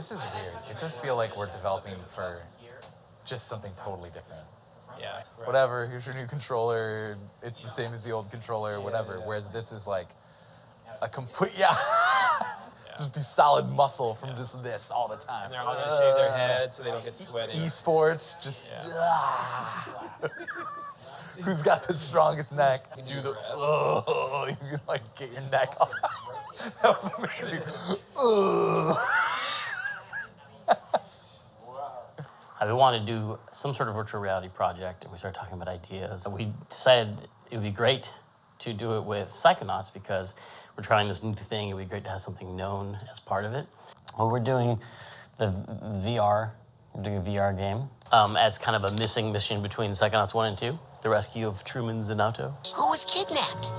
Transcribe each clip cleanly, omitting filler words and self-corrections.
This is weird. It does feel like we're developing for just something totally different. Yeah. Whatever, here's your new controller. It's the same as the old controller, whatever. Whereas this is like a complete, just be solid muscle from just this all the time. And they're all gonna shave their heads so they don't get sweaty. Esports, just, who's got the strongest neck? You do the, you can like get your neck off. That was amazing. We wanted to do some sort of virtual reality project, and we started talking about ideas. We decided it would be great to do it with Psychonauts because we're trying this new thing. It would be great to have something known as part of it. Well, we're doing the VR. We're doing a VR game as kind of a missing mission between Psychonauts 1 and 2, the rescue of Truman Zanotto. Who was kidnapped?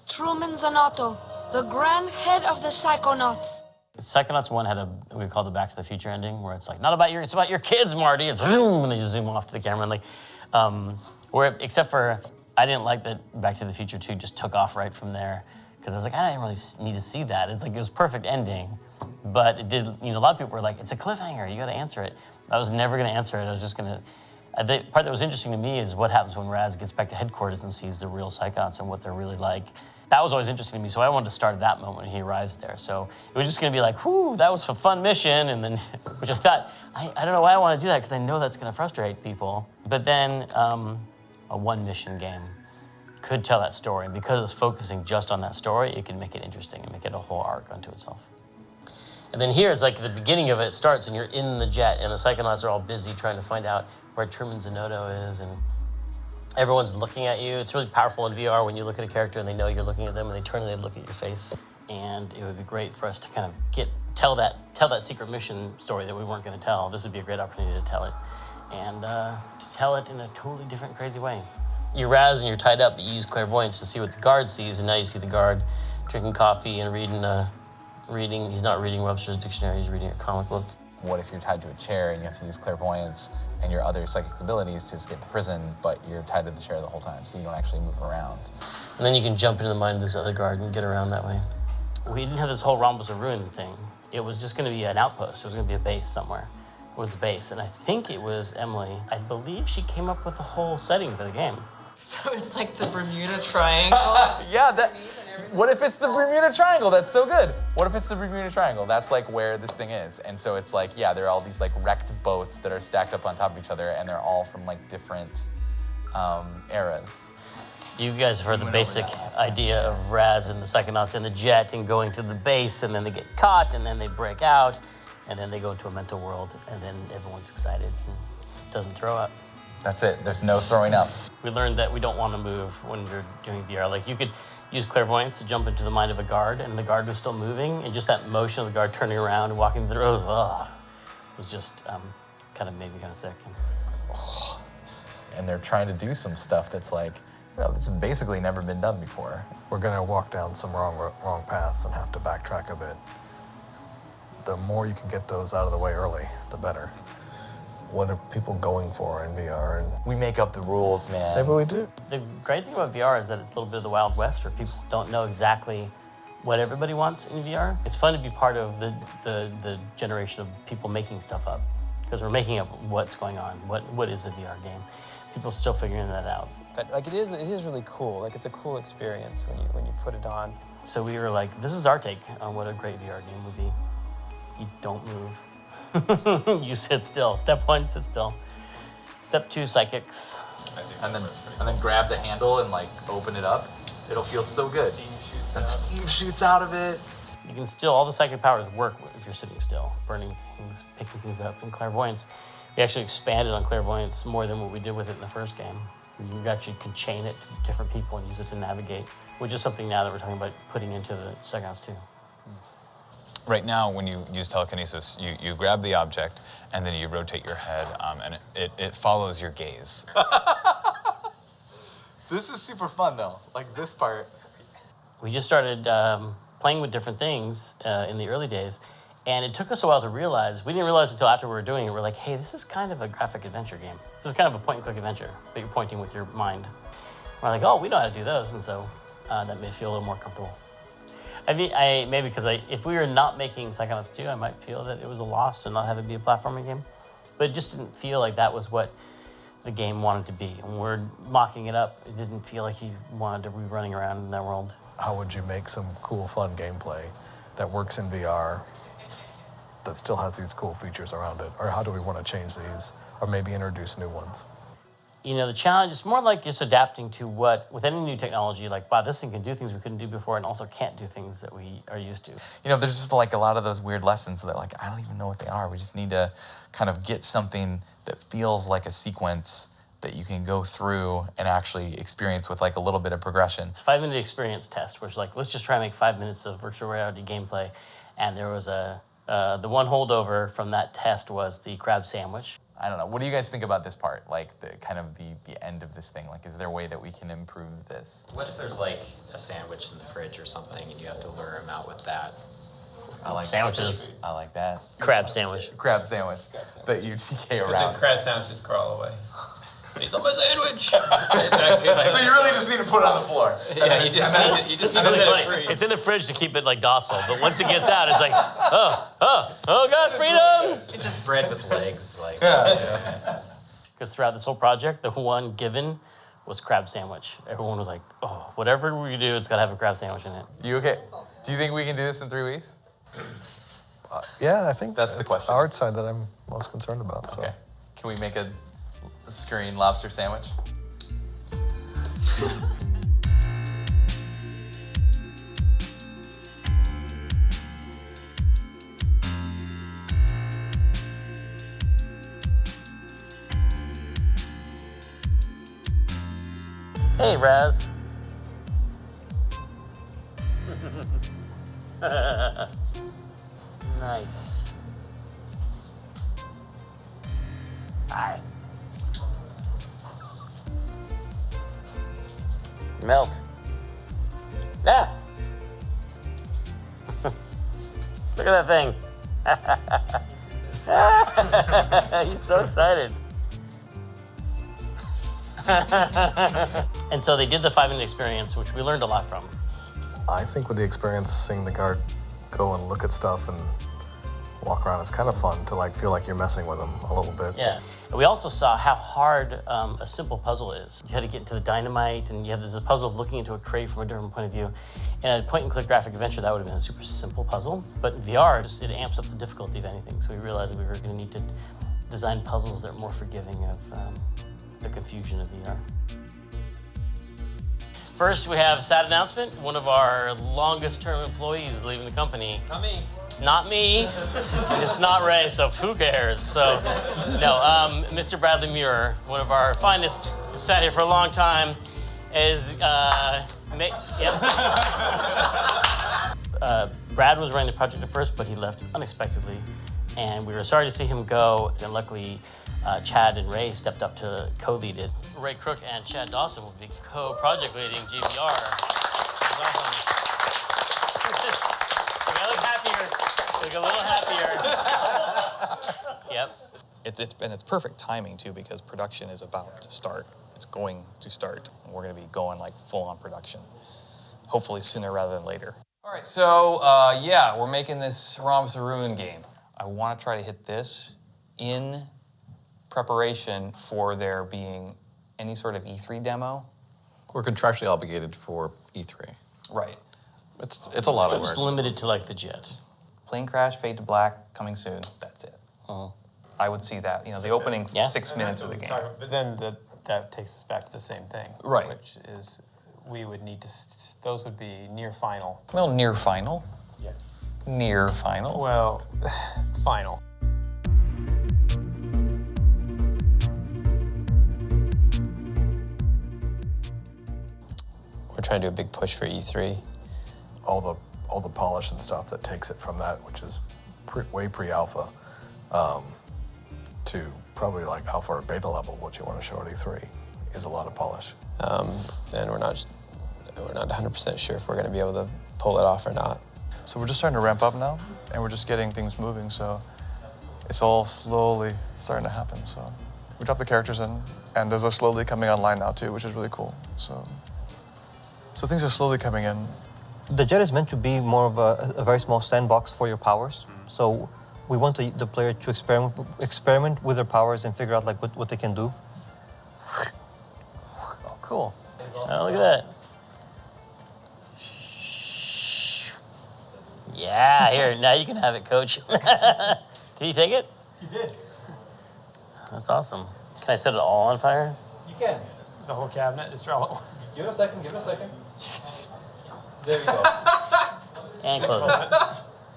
Truman Zanotto, the grand head of the Psychonauts. Psychonauts 1 had we call the Back to the Future ending, where it's like, it's about your kids, Marty. It's zoom, and they just zoom off to the camera. And except for, I didn't like that Back to the Future 2 just took off right from there, because I was like, I didn't really need to see that. It's like, it was a perfect ending, but it did, a lot of people were like, it's a cliffhanger, you gotta answer it. I was never gonna answer it, I was just gonna, the part that was interesting to me is what happens when Raz gets back to headquarters and sees the real Psychonauts and what they're really like. That was always interesting to me, so I wanted to start at that moment when he arrives there. So it was just gonna be like, whoo, that was a fun mission, and then, which I thought, I don't know why I wanna do that, because I know that's gonna frustrate people. But then a one-mission game could tell that story, and because it's focusing just on that story, it can make it interesting and make it a whole arc unto itself. And then here is like the beginning of it starts, and you're in the jet, and the Psychonauts are all busy trying to find out where Truman Zanotto is, and everyone's looking at you. It's really powerful in VR when you look at a character and they know you're looking at them, and they turn and they look at your face. And it would be great for us to kind of tell that secret mission story that we weren't going to tell. This would be a great opportunity to tell it, and to tell it in a totally different, crazy way. You're Raz and you're tied up, but you use clairvoyance to see what the guard sees, and now you see the guard drinking coffee and reading. He's not reading Webster's dictionary, he's reading a comic book. What if you're tied to a chair and you have to use clairvoyance and your other psychic abilities to escape the prison, but you're tied to the chair the whole time, so you don't actually move around? And then you can jump into the mind of this other guard and get around that way. We didn't have this whole Rhombus of Ruin thing. It was just gonna be an outpost. It was gonna be a base somewhere. It was the base, and I think it was Emily. I believe she came up with the whole setting for the game. So it's like the Bermuda Triangle? Yeah, what if it's the Bermuda Triangle? That's so good. What if it's the Bermuda Triangle? That's like where this thing is. And so it's like, there are all these like wrecked boats that are stacked up on top of each other, and they're all from like different eras. You guys have heard the basic idea of Raz and the Psychonauts in the jet and going to the base, and then they get caught, and then they break out, and then they go into a mental world, and then everyone's excited and doesn't throw up. That's it. There's no throwing up. We learned that we don't want to move when you're doing VR. Like, you could use clairvoyance to jump into the mind of a guard, and the guard was still moving, and just that motion of the guard turning around and walking through the road, was just kind of made me kind of sick. And they're trying to do some stuff that's like, that's basically never been done before. We're gonna walk down some wrong paths and have to backtrack a bit. The more you can get those out of the way early, the better. What are people going for in VR? And we make up the rules, man. Maybe we do. The great thing about VR is that it's a little bit of the Wild West, where people don't know exactly what everybody wants in VR. It's fun to be part of the generation of people making stuff up, because we're making up what's going on, what is a VR game. People are still figuring that out. But like it is really cool. Like, it's a cool experience when you put it on. So we were like, this is our take on what a great VR game would be. You don't move. You sit still. Step 1, sit still. Step 2, psychics. And then grab the handle and like open it up. It'll feel so good. Steam shoots out of it. You can still, all the psychic powers work if you're sitting still, burning things, picking things up. In clairvoyance, we actually expanded on clairvoyance more than what we did with it in the first game. You actually can chain it to different people and use it to navigate, which is something now that we're talking about putting into the Psychonauts 2. Right now, when you use telekinesis, you grab the object, and then you rotate your head, and it follows your gaze. This is super fun, though. Like, this part. We just started playing with different things in the early days, and it took us a while to realize. We didn't realize until after we were doing it. We're like, hey, this is kind of a graphic adventure game. This is kind of a point-and-click adventure, but you're pointing with your mind. We're like, oh, we know how to do those, and so that made us feel a little more comfortable. I mean, maybe because if we were not making Psychonauts 2, I might feel that it was a loss to not have it be a platforming game. But it just didn't feel like that was what the game wanted to be. And we're mocking it up. It didn't feel like he wanted to be running around in that world. How would you make some cool, fun gameplay that works in VR that still has these cool features around it? Or how do we want to change these, or maybe introduce new ones? You know, the challenge is more like just adapting to what, with any new technology, like, wow, this thing can do things we couldn't do before and also can't do things that we are used to. You know, there's just like a lot of those weird lessons that like, I don't even know what they are. We just need to kind of get something that feels like a sequence that you can go through and actually experience with like a little bit of progression. 5-minute experience test, which like, let's just try and make 5 minutes of virtual reality gameplay. And there was the one holdover from that test was the crab sandwich. I don't know. What do you guys think about this part? Like the kind of the end of this thing? Like, is there a way that we can improve this? What if there's like a sandwich in the fridge or something and you have to lure him out with that? I like Sandwiches. I like that. Crab sandwich. Crab sandwich that you TK around. The crab sandwiches crawl away. But he's on my sandwich. It's actually like, So you really just need to put it on the floor. yeah, you just need to It's set really it funny. free. It's in the fridge to keep it like docile, but once it gets out, it's like, oh God, freedom! It's just bread with legs, like. Because throughout this whole project, the one given was crab sandwich. Everyone was like, oh, whatever we do, it's got to have a crab sandwich in it. You okay? Do you think we can do this in 3 weeks? Yeah, I think That's the it's question. the art side that I'm most concerned about. So. Okay. Can we make a scurrying lobster sandwich? Hey, Raz. Nice. Hi. Melt. Yeah. Look at that thing. He's so excited. And so they did the 5-minute experience, which we learned a lot from. I think with the experience, seeing the guard go and look at stuff and walk around, it's kind of fun to like feel like you're messing with them a little bit. Yeah. And we also saw how hard a simple puzzle is. You had to get into the dynamite, and there's a puzzle of looking into a crate from a different point of view. In a point-and-click graphic adventure, that would have been a super simple puzzle. But in VR, it amps up the difficulty of anything. So we realized we were going to need to design puzzles that are more forgiving of the confusion of VR. First, we have a sad announcement. One of our longest-term employees is leaving the company. Not me. It's not me, and it's not Ray, so who cares? So, no, Mr. Bradley Muir, one of our finest, sat here for a long time, is, Brad was running the project at first, but he left unexpectedly, and we were sorry to see him go, and luckily, Chad and Ray stepped up to co-lead it. Ray Crook and Chad Dawson will be co-project leading GVR. That's awesome. I look happier. Look a little happier. Yep. It's perfect timing too, because production is about to start. It's going to start. And we're going to be going like full on production. Hopefully sooner rather than later. All right, so yeah, we're making this Rhombus of Ruin game. I want to try to hit this in preparation for there being any sort of E3 demo. We're contractually obligated for E3. Right. It's a lot of It's work. limited to like the jet. Plane Crash, Fade to Black, coming soon. That's it. Uh-huh. I would see that. You know, the opening Yeah. 6 minutes of the game. But then that takes us back to the same thing. Right. Which is, we would need to, those would be near final. Well, near final. Yeah. Near final. Well, final. We're trying to do a big push for E3. All the polish and stuff that takes it from that, which is way pre-alpha, to probably like alpha or beta level, what you want to show at E3, is a lot of polish. And we're not 100% sure if we're going to be able to pull it off or not. So we're just starting to ramp up now, and we're just getting things moving, so it's all slowly starting to happen. So we dropped the characters in, and those are slowly coming online now too, which is really cool. So things are slowly coming in. The jet is meant to be more of a very small sandbox for your powers. So we want the player to experiment with their powers and figure out like what they can do. Oh, cool. Oh, look at that. Yeah, here, now you can have it, Coach. Did you take it? You did. That's awesome. Can I set it all on fire? You can. The whole cabinet, just throw it. Give it a second, give it a second. There you go. And close it.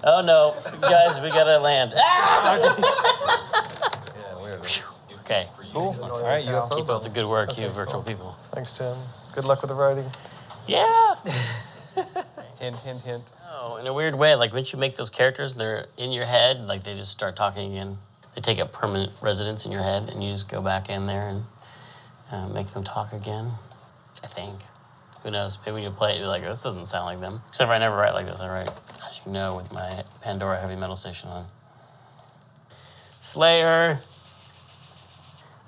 Oh no, guys, we gotta land. Ah! Okay, cool. All right, you Keep up the good work, you virtual people. Thanks, Tim. Good luck with the writing. Yeah. Hint, hint, hint. Oh, in a weird way, like once you make those characters and they're in your head, like they just start talking again. They take up permanent residence in your head, and you just go back in there and make them talk again. I think. Who knows? Maybe when you play it, you're like, this doesn't sound like them. Except for I never write like this. I write, as you know, with my Pandora heavy metal station on. Slayer.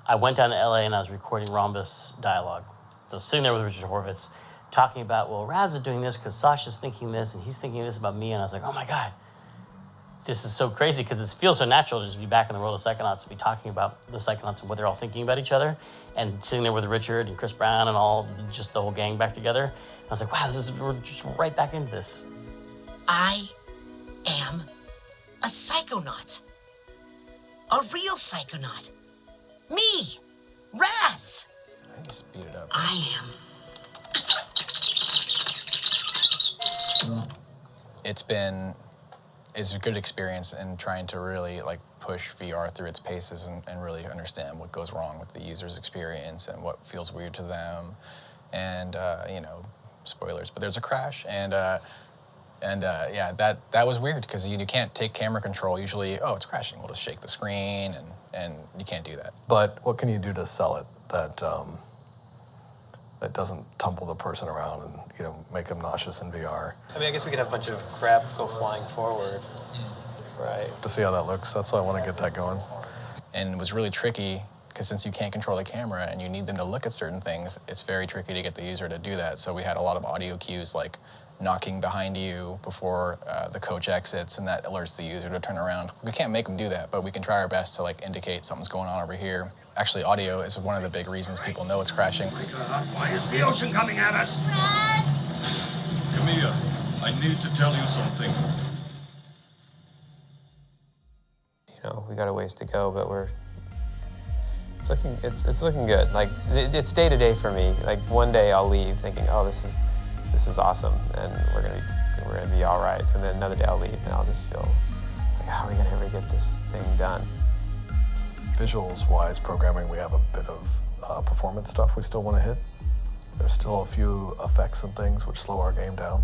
I went down to LA and I was recording Rhombus dialogue. So I was sitting there with Richard Horvitz talking about, well, Raz is doing this because Sasha's thinking this and he's thinking this about me. And I was like, oh my God, this is so crazy because it feels so natural to just be back in the world of Psychonauts and be talking about the Psychonauts and what they're all thinking about each other and sitting there with Richard and Chris Brown and all, just the whole gang back together. And I was like, wow, we're just right back into this. I am a Psychonaut. A real Psychonaut. Me, Raz. Speed it up. I am. It's a good experience in trying to really like push VR through its paces and really understand what goes wrong with the user's experience and what feels weird to them. And spoilers, but there's a crash yeah, that was weird because you can't take camera control. Usually, oh, it's crashing. We'll just shake the screen and you can't do that. But what can you do to sell it that doesn't tumble the person around and make them nauseous in VR? I mean, I guess we could have a bunch of crap go flying forward. Right. To see how that looks. That's why I want to get that going. And it was really tricky because since you can't control the camera and you need them to look at certain things, it's very tricky to get the user to do that. So we had a lot of audio cues like knocking behind you before the coach exits, and that alerts the user to turn around. We can't make them do that, but we can try our best to like indicate something's going on over here. Actually, audio is one of the big reasons people know it's crashing. Why is the ocean coming at us? Come here. I need to tell you something. We got a ways to go, but it's looking good. Like it's day to day for me. Like one day I'll leave thinking, oh, this is awesome, and we're gonna be all right. And then another day I'll leave and I'll just feel like, how are we gonna ever get this thing done? Visuals-wise, programming, we have a bit of performance stuff we still want to hit. There's still a few effects and things which slow our game down,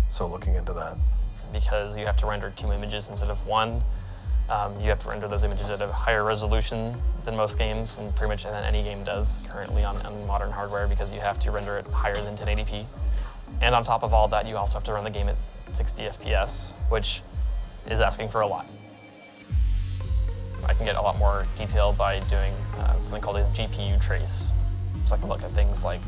so looking into that. Because you have to render 2 images instead of 1, you have to render those images at a higher resolution than most games, and pretty much than any game does currently on modern hardware, because you have to render it higher than 1080p. And on top of all that, you also have to run the game at 60 FPS, which is asking for a lot. I can get a lot more detailed by doing something called a GPU trace. So I can look at things like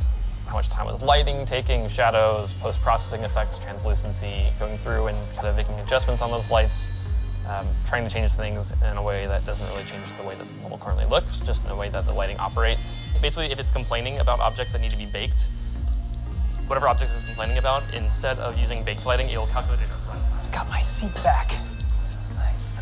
how much time was lighting taking, shadows, post-processing effects, translucency, going through and kind of making adjustments on those lights, trying to change things in a way that doesn't really change the way that the model currently looks, just in a way that the lighting operates. Basically, if it's complaining about objects that need to be baked, whatever objects it's complaining about, instead of using baked lighting, it'll calculate it. Got my seat back. Nice.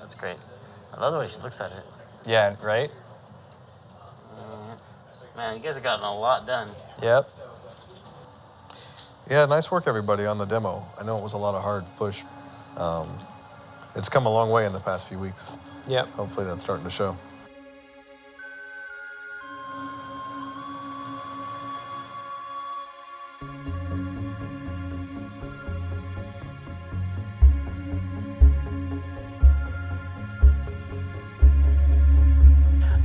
That's great. I love the way she looks at it. Yeah, right? Man, you guys have gotten a lot done. Yep. Yeah, nice work, everybody, on the demo. I know it was a lot of hard push. It's come a long way in the past few weeks. Yep. Hopefully that's starting to show.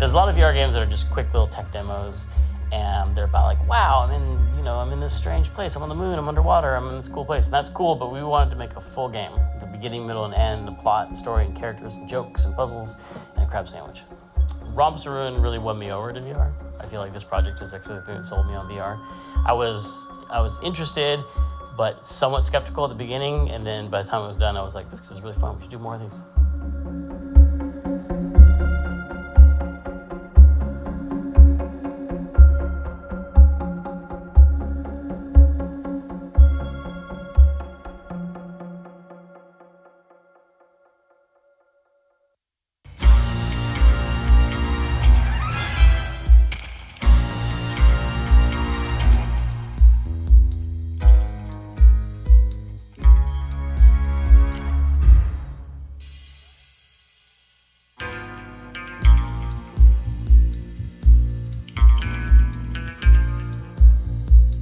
There's a lot of VR games that are just quick little tech demos, and they're about like, wow, I'm in this strange place. I'm on the moon. I'm underwater. I'm in this cool place, and that's cool. But we wanted to make a full game: the beginning, middle, and end, the plot, and story, and characters, and jokes, and puzzles, and a crab sandwich. Rhombus of Ruin really won me over to VR. I feel like this project is actually the thing that sold me on VR. I was interested, but somewhat skeptical at the beginning, and then by the time it was done, I was like, this is really fun. We should do more of these.